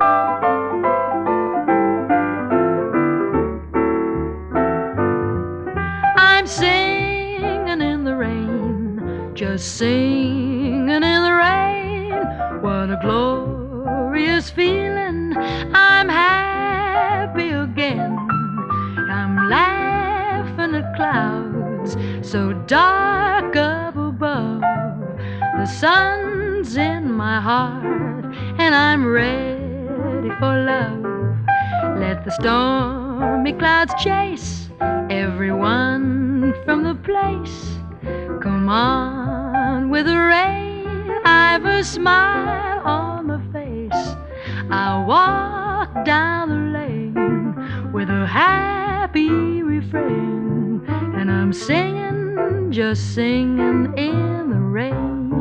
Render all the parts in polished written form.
I'm singing in the rain, just singing in the rain. What a glorious feeling, I'm happy again. I'm laughing at clouds so dark up above. The sun's in my heart and I'm ready for love. Let the stormy clouds chase everyone from the place. Come on with the rain, I've a smile on my face. I walk down the lane with a happy refrain, and I'm singing, just singing in the rain.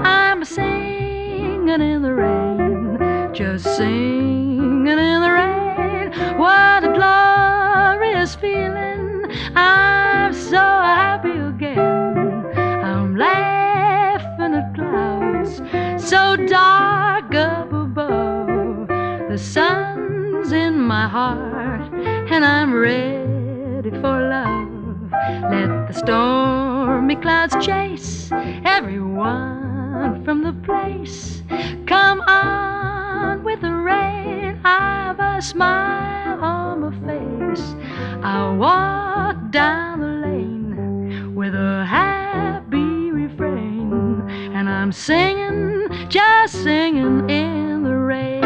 I'm singing in the rain, just singing in the rain. What a glorious feeling, I'm so happy again. I'm laughing at clouds so dark up above. The sun's in my heart and I'm ready for love. Let the stormy clouds chase everyone from the place. Come on with the rain, I've a smile on my face. I walk down the lane with a happy refrain, and I'm singing, just singing in the rain.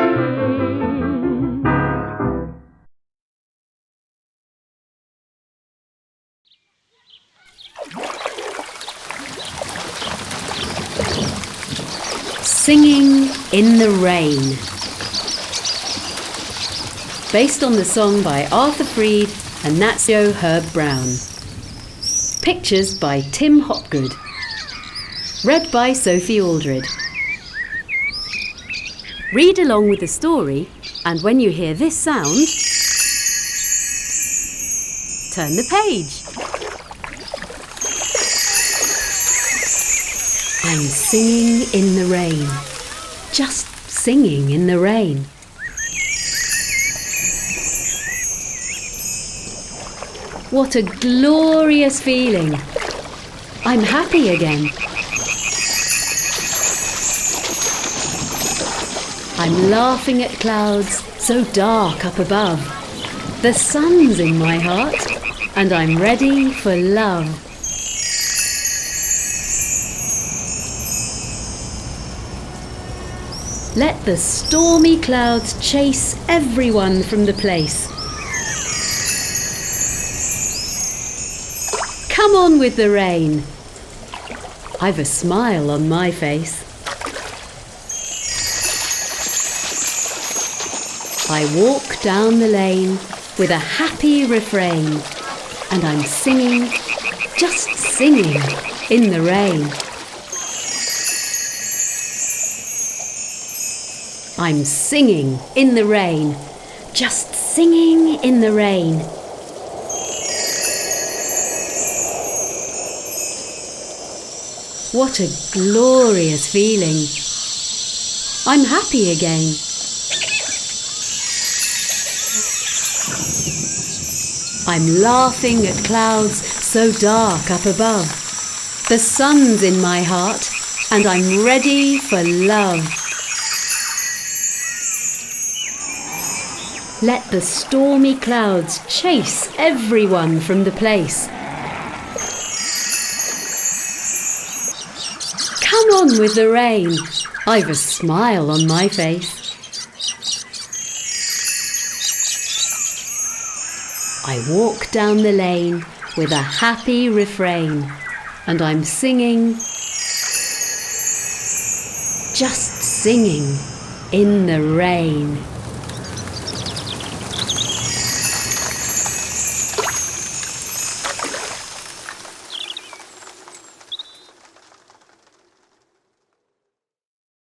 Singing in the Rain. Based on the song by Arthur Freed and Natio Herb Brown. Pictures by Tim Hopgood. Read by Sophie Aldred. Read along with the story, and when you hear this sound, turn the page. I'm singing in the rain, just singing in the rain. What a glorious feeling! I'm happy again. I'm laughing at clouds so dark up above. The sun's in my heart and I'm ready for love. Let the stormy clouds chase everyone from the place. Come on with the rain. I've a smile on my face. I walk down the lane with a happy refrain, and I'm singing, just singing in the rain. I'm singing in the rain, just singing in the rain. What a glorious feeling. I'm happy again. I'm laughing at clouds so dark up above. The sun's in my heart and I'm ready for love. Let the stormy clouds chase everyone from the place. Come on with the rain. I've a smile on my face. I walk down the lane with a happy refrain, and I'm singing, just singing in the rain.